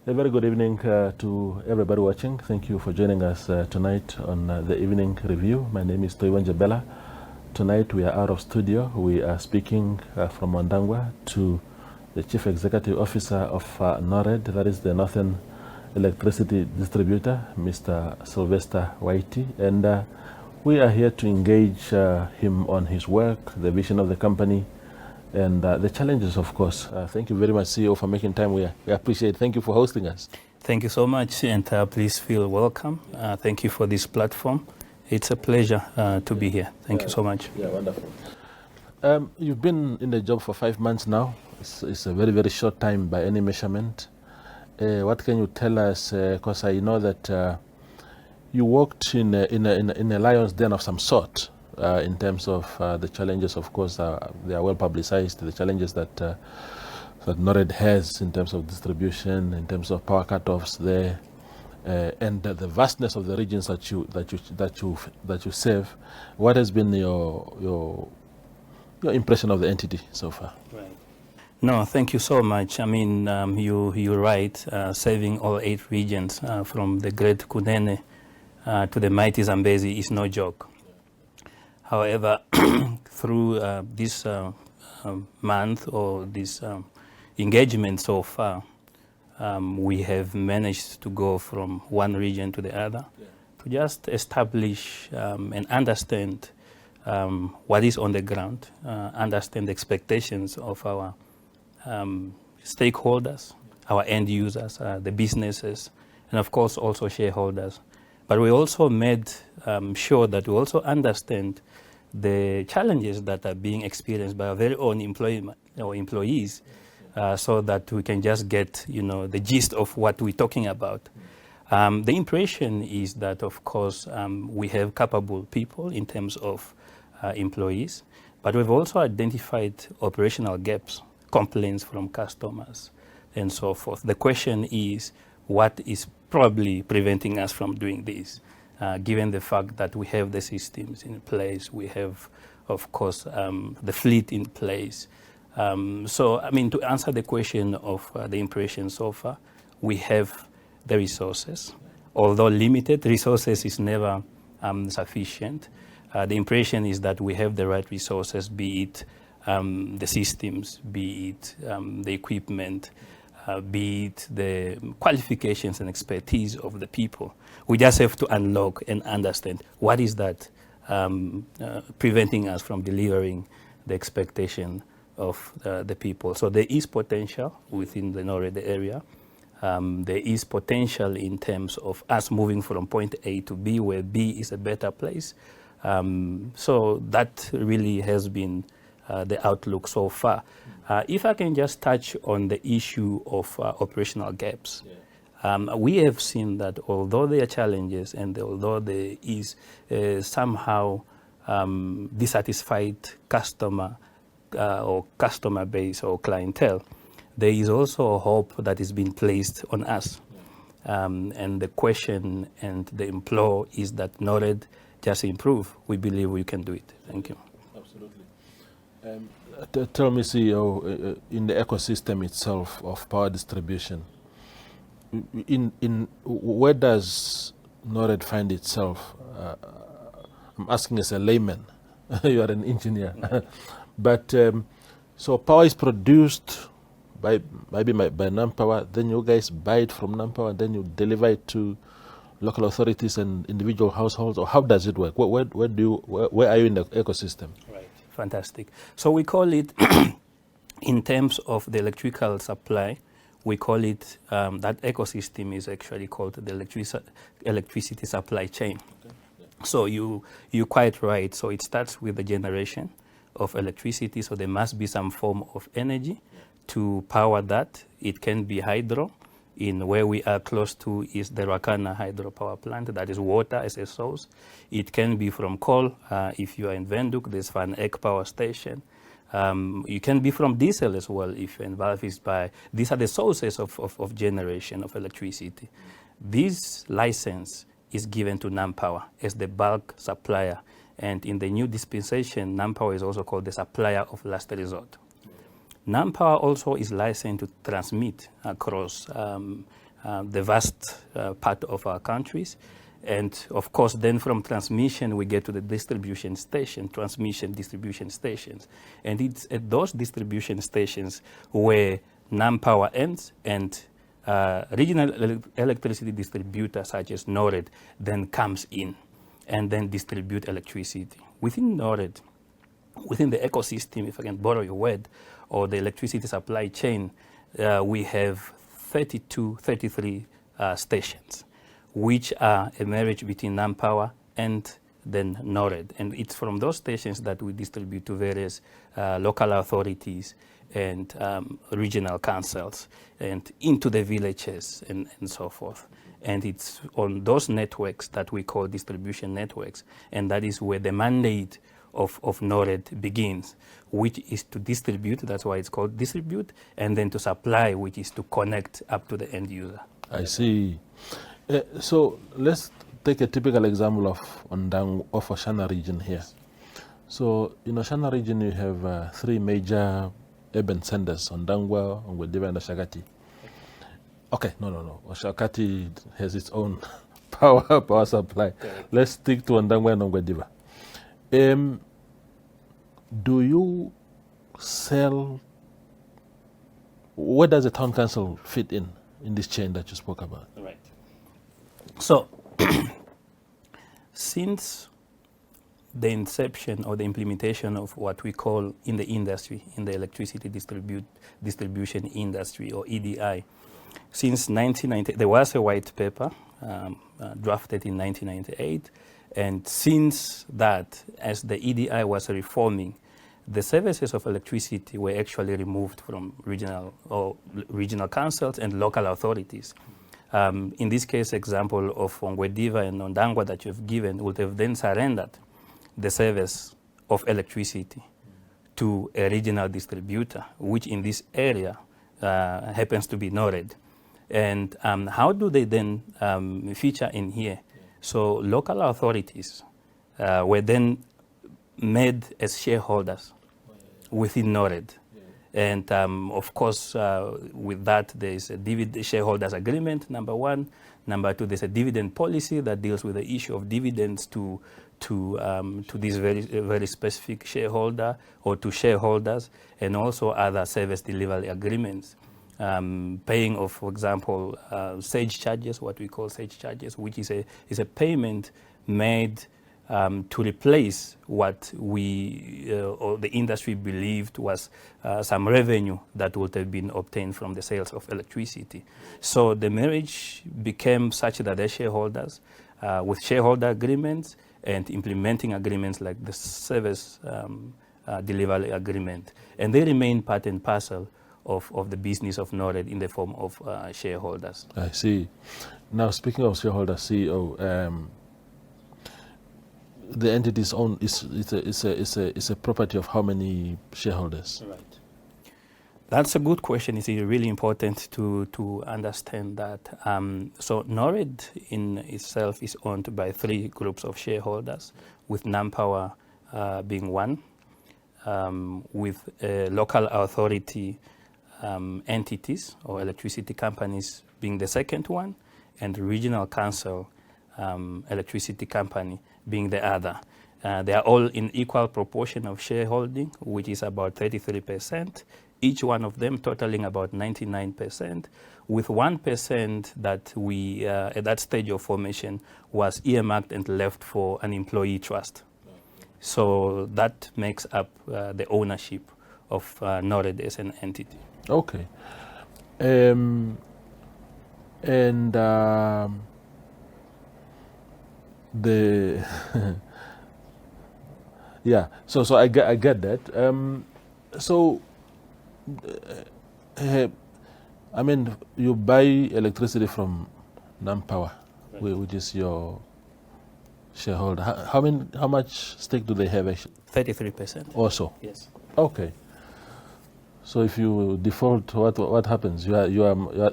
A very good evening to everybody watching. Thank you for joining us tonight on the evening review. My name is Toiwan Jabela. Tonight we are out of studio. We are speaking from Wandangwa to the Chief Executive Officer of NORED, that is the Northern Electricity Distributor, Mr. Silvester Wayiti. And we are here to engage him on his work, the vision of the company, and the challenges, of course. Thank you very much, CEO, for making time. We appreciate it. Thank you for hosting us. Thank you so much, and please feel welcome. Thank you for this platform. It's a pleasure to be here. Thank you so much. Yeah, wonderful. You've been in the job for 5 months now. It's a very, very short time by any measurement. What can you tell us? Because I know that you worked in a lion's den of some sort. In terms of the challenges, of course, they are well publicized. The challenges that NORED has in terms of distribution, in terms of power cutoffs there, and the vastness of the regions that you serve. What has been your impression of the entity so far? Right. No, thank you so much. I mean, you're right. Serving all 8 regions from the Great Kunene to the mighty Zambezi is no joke. However, through this month or this engagement so far, we have managed to go from one region to the other to just establish and understand what is on the ground, understand the expectations of our stakeholders, our end users, the businesses, and of course also shareholders. But we also made sure that we also understand the challenges that are being experienced by our very own employees, so that we can just get, the gist of what we're talking about. The impression is that, of course, we have capable people in terms of employees, but we've also identified operational gaps, complaints from customers, and so forth. The question is, what is probably preventing us from doing this? Given the fact that we have the systems in place, we have, of course, the fleet in place. So, I mean, to answer the question of the impression so far, we have the resources. Although limited, resources is never sufficient. The impression is that we have the right resources, be it the systems, be it the equipment, be it the qualifications and expertise of the people. We just have to unlock and understand what is that preventing us from delivering the expectation of the people. So there is potential within the NORED area. There is potential in terms of us moving from point A to B, where B is a better place. So that really has been the outlook so far. If I can just touch on the issue of operational gaps. We have seen that although there are challenges and although there is somehow dissatisfied customer or customer base or clientele, there is also a hope that is being placed on us. And the question and the implore is that NORED just improve. We believe we can do it. Thank you. Absolutely. Tell me, CEO, in the ecosystem itself of power distribution, in where does NORED find itself? I'm asking as a layman. You are an engineer. But so power is produced by NamPower, then you guys buy it from NamPower, and then you deliver it to local authorities and individual households, or how does it work? Where are you in the ecosystem? Right. Fantastic. So we call it, in terms of the electrical supply, we call it, that ecosystem is actually called the electricity supply chain. Okay. Yeah. So you're quite right. So it starts with the generation of electricity. So there must be some form of energy to power that. It can be hydro. In where we are close to is the Rakana hydropower plant, that is water as a source. It can be from coal. If you are in Windhoek, there's Van Eck power station. You can be from diesel as well if you're in Walvis. These are the sources of generation of electricity. This license is given to NamPower as the bulk supplier. And in the new dispensation, NamPower is also called the supplier of last resort. NamPower also is licensed to transmit across the vast part of our countries. And of course, then from transmission, we get to the distribution station, transmission distribution stations. And it's at those distribution stations where NamPower ends and regional electricity distributor such as NORAD then comes in and then distribute electricity. Within NORAD, within the ecosystem, if I can borrow your word, or the electricity supply chain, we have 33 stations, which are a marriage between NamPower and then NORAD. And it's from those stations that we distribute to various local authorities and regional councils and into the villages and so forth. And it's on those networks that we call distribution networks. And that is where the mandate of NORAD begins, which is to distribute, that's why it's called distribute, and then to supply, which is to connect up to the end user. I see. So let's take a typical example of Oshana region here. So in Oshana region, you have 3 major urban centers, Ondangwa, Ongwediva, and Oshakati. Okay, no. Oshakati has its own power supply. Okay. Let's stick to Ondangwa and Ongwediva. Do you sell? Where does the town council fit in this chain that you spoke about? Right. So, since the inception or the implementation of what we call in the industry, in the electricity distribution industry, or EDI, since 1990, there was a white paper drafted in 1998, and since that, as the EDI was reforming, the services of electricity were actually removed from regional councils and local authorities. In this case, example of Ongwediva and Ondangwa that you've given would have then surrendered the service of electricity to a regional distributor, which in this area happens to be NORAD. And how do they then feature in here? So local authorities were then made as shareholders within NORAD. And of course, with that, there is a shareholders agreement, number one. Number two, there's a dividend policy that deals with the issue of dividends to this very specific shareholder or to shareholders, and also other service delivery agreements. Paying of, for example, SAGE charges, what we call SAGE charges, which is a payment made to replace what we or the industry believed was some revenue that would have been obtained from the sales of electricity. So the marriage became such that the shareholders, with shareholder agreements and implementing agreements like the service delivery agreement, and they remain part and parcel of the business of NORAD in the form of shareholders. I see. Now, speaking of shareholders, CEO, the entity's own is a property of how many shareholders? Right. That's a good question. It's really important to understand that. So NORAD in itself is owned by 3 groups of shareholders, with NamPower being one, with local authority entities or electricity companies being the second one, and regional council electricity company being the other. They are all in equal proportion of shareholding, which is about 33%, each one of them totaling about 99%, with 1% that we, at that stage of formation, was earmarked and left for an employee trust. So that makes up the ownership of NORAD as an entity. Okay. The yeah, so I get that. I mean, you buy electricity from NamPower, right, which is your shareholder. How much stake do they have actually? 33%. Also. Yes. Okay. So if you default, what happens? You are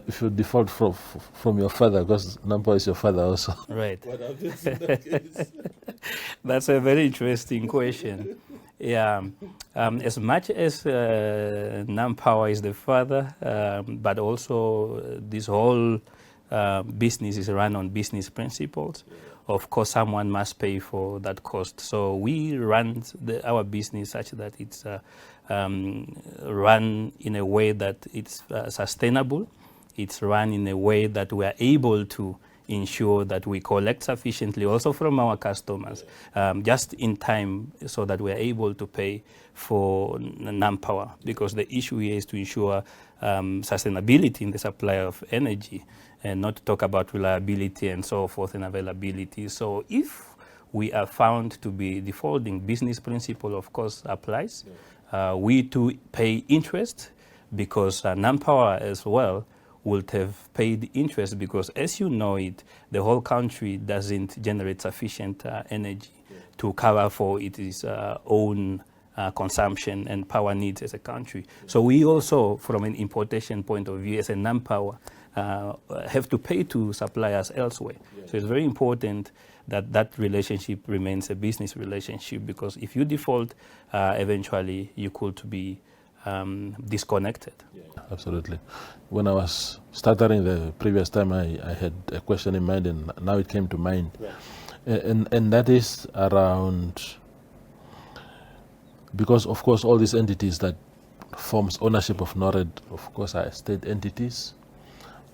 if you default from your father, because NamPower is your father also. Right. What happens in that case? That's a very interesting question. Yeah, as much as NamPower is the father, but also this whole business is run on business principles. Of course, someone must pay for that cost. So we run our business such that it's run in a way that it's sustainable. It's run in a way that we are able to ensure that we collect sufficiently also from our customers, just in time, so that we are able to pay for manpower, because the issue here is to ensure sustainability in the supply of energy, and not to talk about reliability and so forth and availability. So if we are found to be defaulting, business principle of course applies. We too pay interest, because manpower as well would have paid interest, because as you know it, the whole country doesn't generate sufficient energy to cover for its own consumption and power needs as a country. So we also, from an importation point of view, as a manpower, have to pay to suppliers elsewhere. So it's very important that that relationship remains a business relationship, because if you default, eventually you could be disconnected. Absolutely. When I was stuttering the previous time, I had a question in mind, and now it came to mind. And that is around, because of course all these entities that forms ownership of NORAD, of course, are state entities.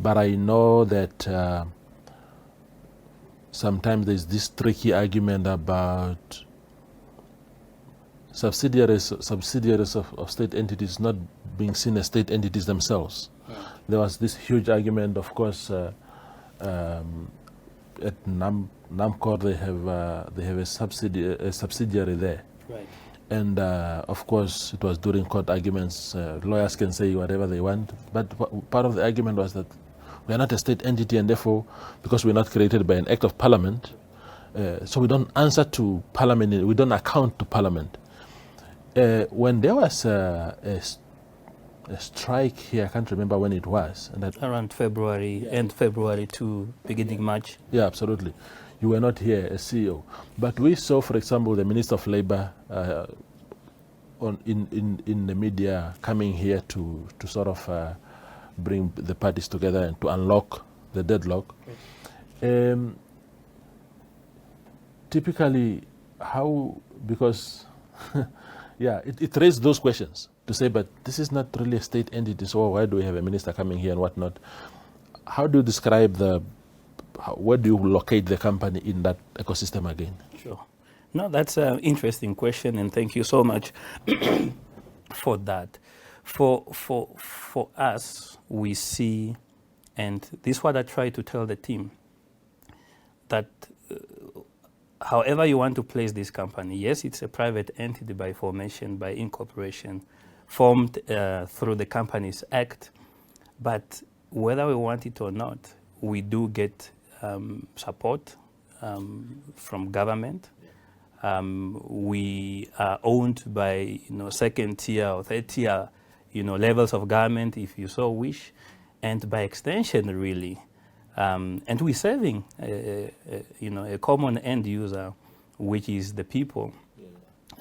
But I know that sometimes there's this tricky argument about subsidiaries of state entities not being seen as state entities themselves. There was this huge argument, of course, at NAMCOR they have a subsidiary there. Right. And of course, it was during court arguments. Lawyers can say whatever they want, but part of the argument was that we are not a state entity, and therefore, because we're not created by an act of parliament, so we don't answer to parliament, we don't account to parliament. When there was a strike here, I can't remember when it was. And that, around February, end February to beginning March. Yeah, absolutely. You were not here as CEO. But we saw, for example, the Minister of Labour in the media coming here to sort of bring the parties together and to unlock the deadlock. Typically, how, because yeah, it raised those questions to say, but this is not really a state entity, so why do we have a minister coming here and whatnot? How do you describe where do you locate the company in that ecosystem again? Sure. No, that's an interesting question, and thank you so much for that. For us, we see, and this is what I try to tell the team, that however you want to place this company, yes, it's a private entity by formation, by incorporation, formed through the Companies Act, but whether we want it or not, we do get support from government. We are owned by second tier or third tier levels of government, if you so wish, and by extension, really. And we're serving a common end user, which is the people.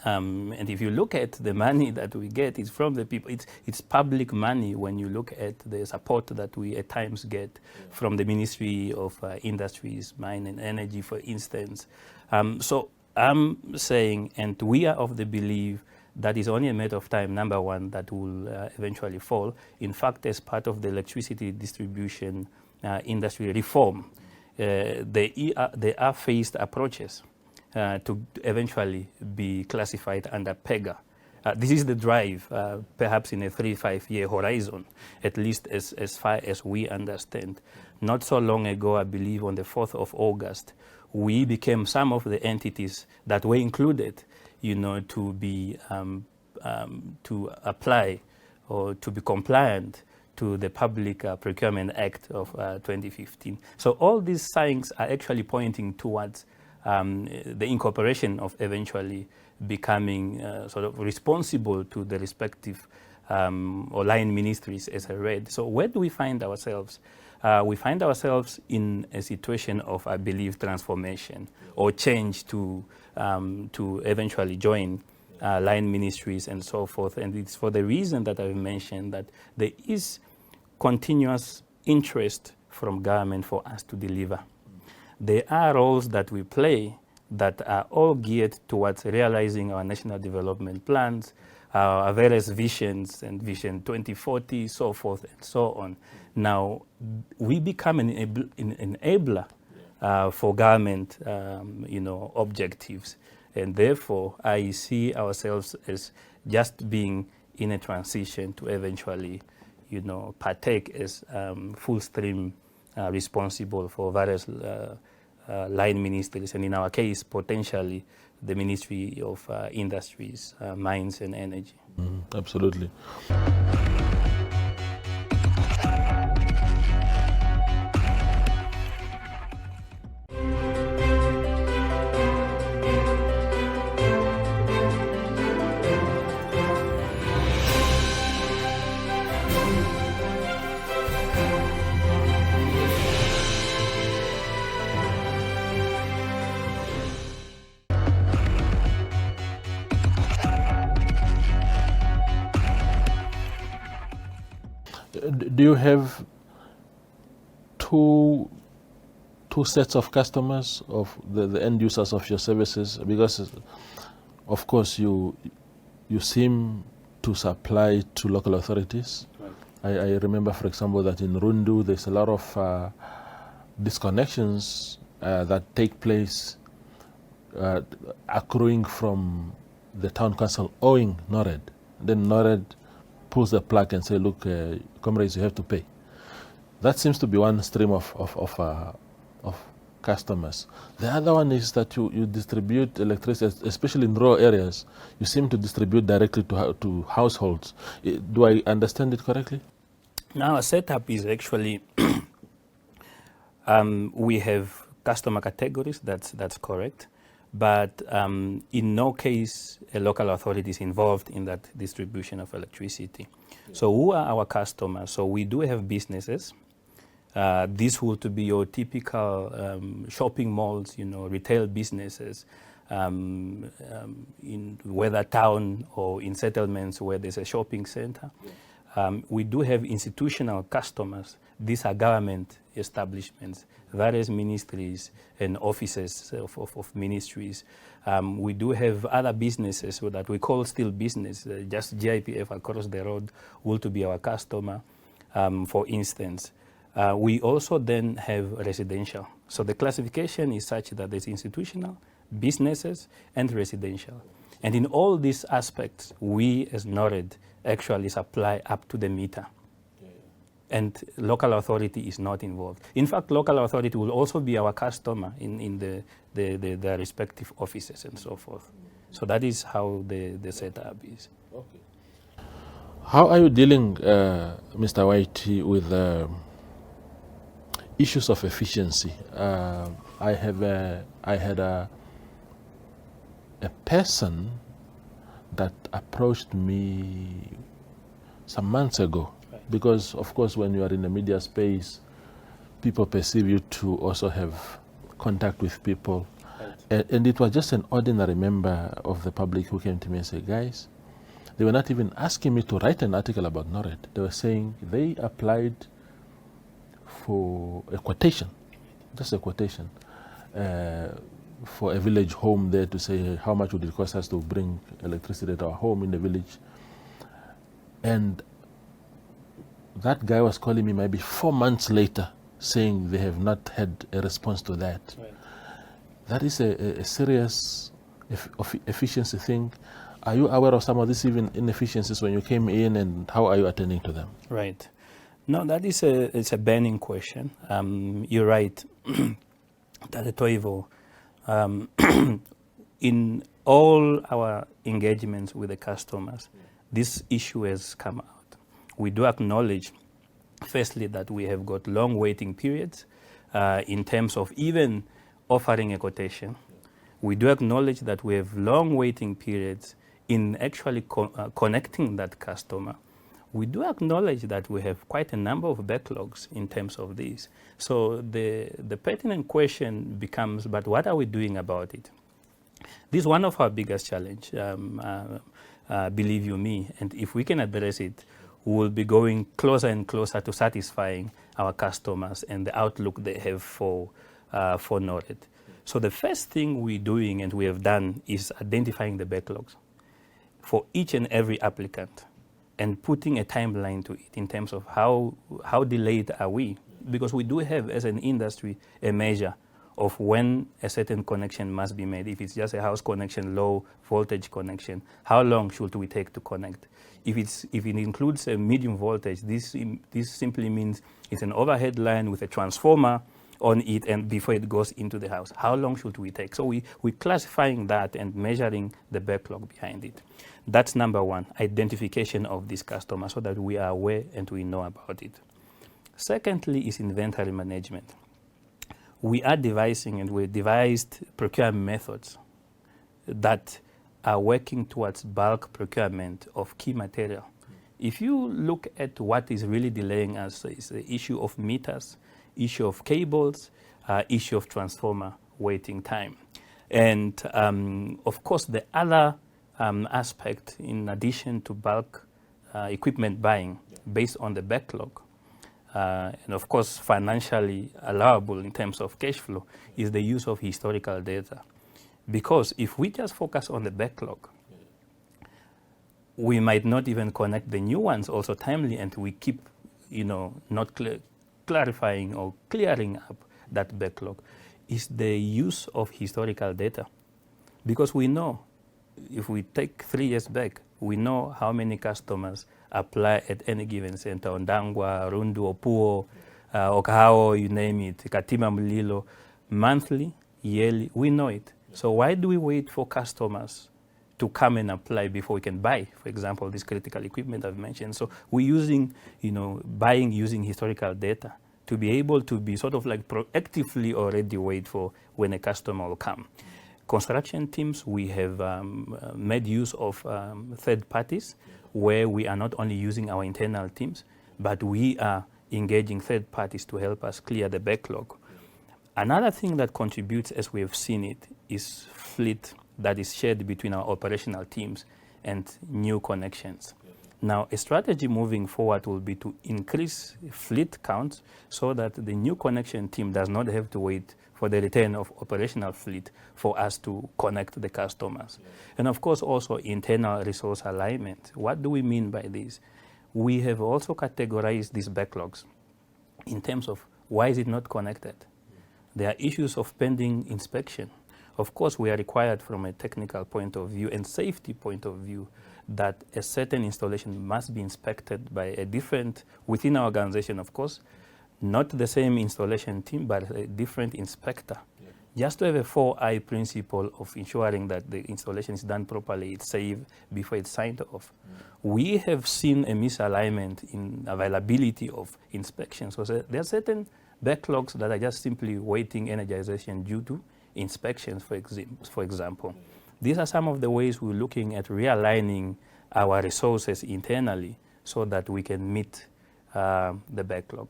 And if you look at the money that we get, it's from the people. It's public money when you look at the support that we at times get from the Ministry of Industries, Mine and Energy, for instance. So I'm saying, and we are of the belief that is only a matter of time, number one, that will eventually fall. In fact, as part of the electricity distribution industry reform, there are phased approaches to eventually be classified under PEGA. This is the drive, perhaps in a 3-5 year horizon, at least as far as we understand. Not so long ago, I believe on the 4th of August, we became some of the entities that were included, to be to apply or to be compliant to the Public Procurement Act of 2015. So all these signs are actually pointing towards the incorporation of eventually becoming sort of responsible to the respective or line ministries, as I read. So where do we find ourselves? We find ourselves in a situation of, I believe, transformation or change to eventually join line ministries and so forth. And it's for the reason that I've mentioned, that there is continuous interest from government for us to deliver. There are roles that we play that are all geared towards realizing our national development plans, our various visions and Vision 2040, so forth and so on. Now, we become an enabler for government objectives. And therefore, I see ourselves as just being in a transition to eventually, partake as full stream responsible for various line ministries, and in our case, potentially the Ministry of Industries, Mines and Energy. Absolutely. Do you have two sets of customers, of the end users of your services? Because of course you seem to supply to local authorities. Right. I remember, for example, that in Rundu there's a lot of disconnections that take place accruing from the town council owing NORAD. Then NORAD pulls the plug and say, look, comrades, you have to pay. That seems to be one stream of customers. The other one is that you distribute electricity, especially in rural areas. You seem to distribute directly to households. Do I understand it correctly? Now, our setup is actually we have customer categories. That's correct. But in no case a local authority is involved in that distribution of electricity. Yeah. So who are our customers? So we do have businesses. This would be your typical shopping malls, retail businesses, in whether town or in settlements where there's a shopping center. Yeah. We do have institutional customers. These are government establishments, various ministries and offices of ministries. We do have other businesses that we call still business. Just GIPF across the road will to be our customer, for instance. We also then have residential. So the classification is such that there's institutional, businesses, and residential. And in all these aspects, we as NORAD actually supply up to the meter. And local authority is not involved. In fact, local authority will also be our customer in the respective offices and so forth. So that is how the setup is. Okay. How are you dealing, Mr. Wayiti, with issues of efficiency? I had a person that approached me some months ago. Because, of course, when you are in the media space, people perceive you to also have contact with people. Right. And it was just an ordinary member of the public who came to me and said, guys, they were not even asking me to write an article about NORAD. They were saying they applied for a quotation, just a quotation, for a village home there to say how much would it cost us to bring electricity to our home in the village. And that guy was calling me maybe 4 months later saying they have not had a response to that. Right. That is a serious efficiency thing. Are you aware of some of these even inefficiencies when you came in, and how are you attending to them? Right. No, that is it's a burning question. You're right, Tate Toivo. In all our engagements with the customers, this issue has come out. We do acknowledge, firstly, that we have got long waiting periods in terms of even offering a quotation. We do acknowledge that we have long waiting periods in actually connecting that customer. We do acknowledge that we have quite a number of backlogs in terms of this. So the pertinent question becomes, but what are we doing about it? This is one of our biggest challenges, believe you me, and if we can address it, we will be going closer and closer to satisfying our customers and the outlook they have for NORAD. So the first thing we're doing and we have done is identifying the backlogs for each and every applicant and putting a timeline to it in terms of how delayed are we. Because we do have, as an industry, a measure of when a certain connection must be made. If it's just a house connection, low voltage connection, how long should we take to connect? If it includes a medium voltage, this simply means it's an overhead line with a transformer on it and before it goes into the house. How long should we take? So we're classifying that and measuring the backlog behind it. That's number one, identification of this customer so that we are aware and we know about it. Secondly is inventory management. We are devising and we devised procurement methods that are working towards bulk procurement of key material. If you look at what is really delaying us, is the issue of meters, issue of cables, issue of transformer waiting time. And of course, the other aspect, in addition to bulk equipment buying based on the backlog, and of course financially allowable in terms of cash flow, is the use of historical data. Because if we just focus on the backlog, we might not even connect the new ones also timely, and we keep, not clarifying or clearing up that backlog. Is the use of historical data. Because we know, if we take 3 years back, we know how many customers apply at any given center, Ondangwa, Rundu, Opuo, Okahao, you name it, Katima Mulilo, monthly, yearly, we know it. So why do we wait for customers to come and apply before we can buy, for example, this critical equipment I've mentioned? So we're using, buying using historical data to be able to be sort of like proactively already wait for when a customer will come. Construction teams, we have made use of third parties where we are not only using our internal teams, but we are engaging third parties to help us clear the backlog. Another thing that contributes, as we have seen it, is fleet that is shared between our operational teams and new connections. Now, a strategy moving forward will be to increase fleet counts so that the new connection team does not have to wait for the return of operational fleet for us to connect the customers. And of course, also internal resource alignment. What do we mean by this? We have also categorized these backlogs in terms of why is it not connected? There are issues of pending inspection. Of course, we are required from a technical point of view and safety point of view that a certain installation must be inspected by a different, within our organization, of course, not the same installation team, but a different inspector. Just to have a 4I principle of ensuring that the installation is done properly, it's safe before it's signed off. We have seen a misalignment in availability of inspections. So there are certain backlogs that are just simply waiting energization due to inspections, for example. These are some of the ways we're looking at realigning our resources internally so that we can meet the backlog.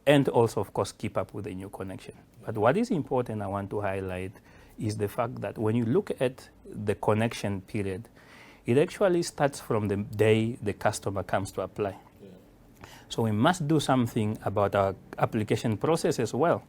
And also, of course, keep up with the new connection. But what is important I want to highlight is the fact that when you look at the connection period, it actually starts from the day the customer comes to apply. So we must do something about our application process as well.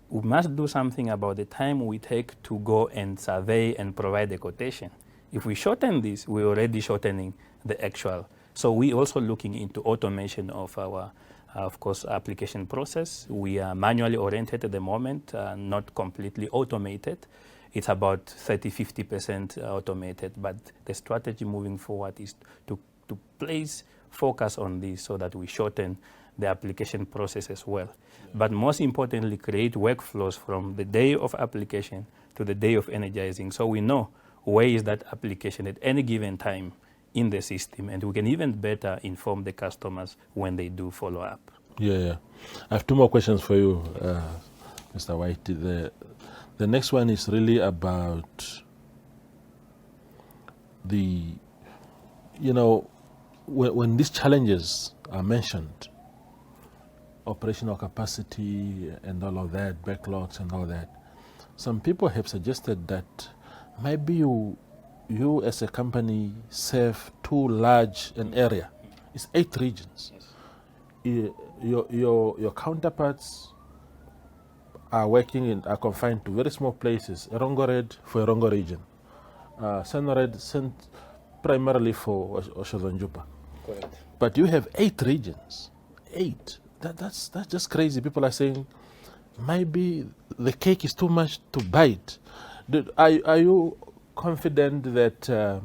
We must do something about the time we take to go and survey and provide the quotation. If we shorten this, we're already shortening the actual. So we're also looking into automation of our, of course, application process. We are manually oriented at the moment, not completely automated. It's about 30-50% automated, but the strategy moving forward is to place focus on this so that we shorten the application process as well. But most importantly, create workflows from the day of application to the day of energizing, so we know where is that application at any given time in the system, and we can even better inform the customers when they do follow up. Yeah. I have two more questions for you, Mr. Wayiti. The next one is really about the, when these challenges are mentioned, operational capacity and all of that, backlogs and all that, some people have suggested that maybe you as a company serve too large an area It's 8 regions. Yes. Your counterparts are confined to very small places. Rongored for Rongo region, Senored sent primarily for Oshozonjupa. Correct. But you have 8 regions. 8. That's just crazy. People are saying maybe the cake is too much to bite. Are you confident that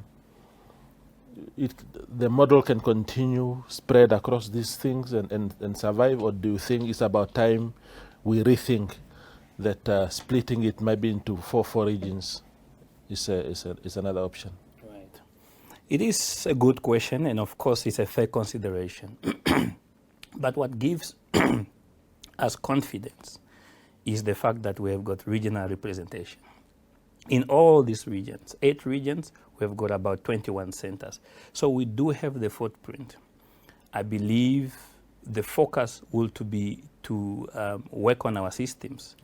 the model can continue spread across these things and survive, or do you think it's about time we rethink that splitting it maybe into four regions is another option? Right. It is a good question, and of course, it's a fair consideration. But what gives us confidence is the fact that we have got regional representation. In all these regions, 8 regions, we have got about 21 centers. So we do have the footprint. I believe the focus will to be to work on our systems,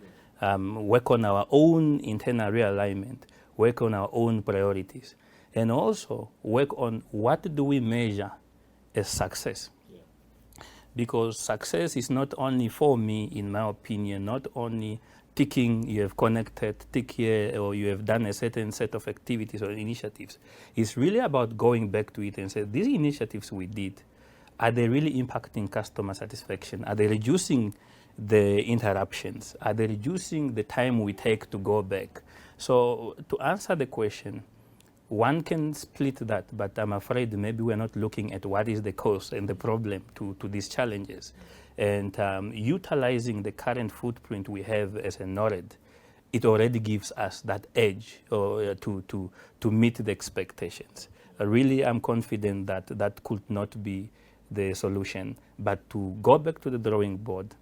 work on our own internal realignment, work on our own priorities, and also work on what do we measure as success. Because success is not only for me, in my opinion, not only ticking you have connected, tick here, or you have done a certain set of activities or initiatives. It's really about going back to it and say, these initiatives we did, are they really impacting customer satisfaction? Are they reducing the interruptions? Are they reducing the time we take to go back? So to answer the question, one can split that, but I'm afraid maybe we're not looking at what is the cause and the problem to these challenges. And utilizing the current footprint we have as a NORAD, it already gives us that edge to meet the expectations. Really, I'm confident that that could not be the solution, but to go back to the drawing board,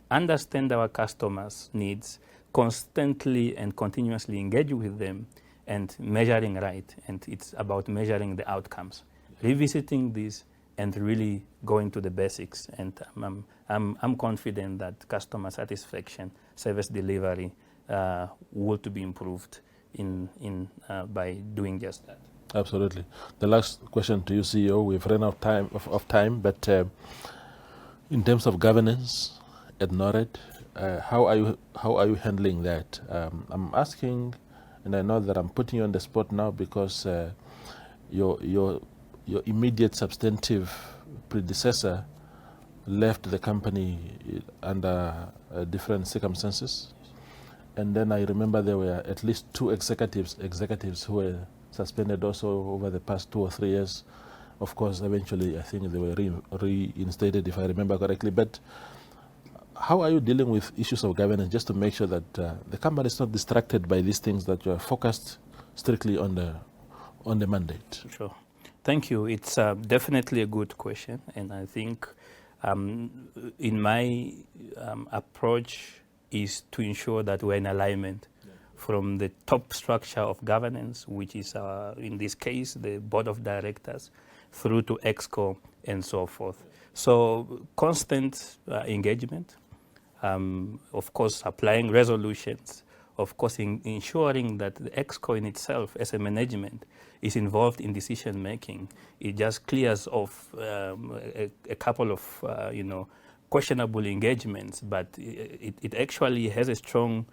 understand our customers' needs, constantly and continuously engage with them, and measuring right. And it's about measuring the outcomes, revisiting this, and really going to the basics. And I'm confident that customer satisfaction, service delivery will to be improved by doing just that. Absolutely. The last question to you, CEO. We've run out of time, but in terms of governance at NORAD, how are you handling that? I'm asking, and I know that I'm putting you on the spot now because your immediate substantive predecessor left the company under different circumstances. And then I remember there were at least 2 executives who were suspended also over the past 2 or 3 years. Of course, eventually, I think they were reinstated, if I remember correctly. But how are you dealing with issues of governance just to make sure that the company is not distracted by these things, that you are focused strictly on the mandate? Sure. Thank you. It's definitely a good question. And I think in my approach is to ensure that we're in alignment from the top structure of governance, which is, in this case, the board of directors, through to EXCO and so forth. So constant engagement, of course, applying resolutions, of course, ensuring that the EXCO in itself as a management is involved in decision making. It just clears off a couple of questionable engagements, but it actually has a strong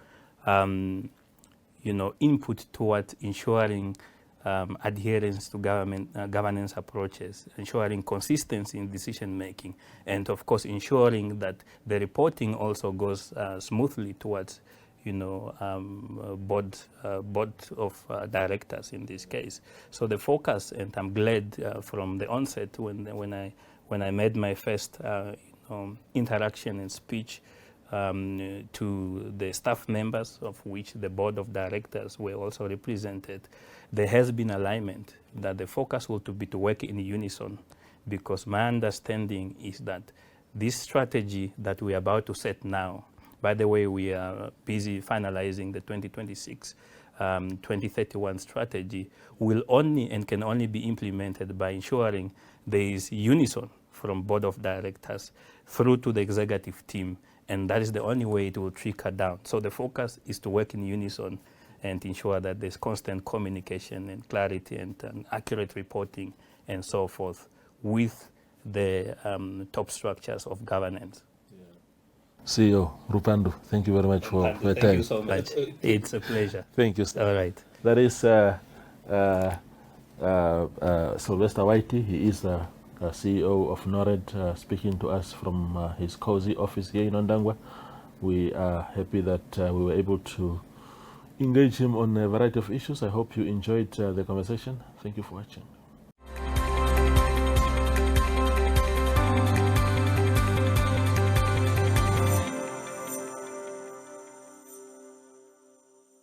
input towards ensuring adherence to governance approaches, ensuring consistency in decision making, and of course ensuring that the reporting also goes smoothly towards board of directors in this case. So the focus, and I'm glad from the onset when I made my first interaction and speech to the staff members, of which the board of directors were also represented, there has been alignment that the focus will to be to work in unison, because my understanding is that this strategy that we are about to set now, by the way, we are busy finalizing the 2026 2031 strategy, will only and can only be implemented by ensuring there is unison from board of directors through to the executive team, and that is the only way it will trickle down. So the focus is to work in unison and ensure that there's constant communication and clarity and accurate reporting and so forth with the top structures of governance. CEO Rupandu, thank you very much for your time. Thank you so much. It's a pleasure. Thank you. All right. That is Silvester Wayiti. He is the CEO of NORAD, speaking to us from his cozy office here in Ondangwa. We are happy that we were able to engage him on a variety of issues. I hope you enjoyed the conversation. Thank you for watching.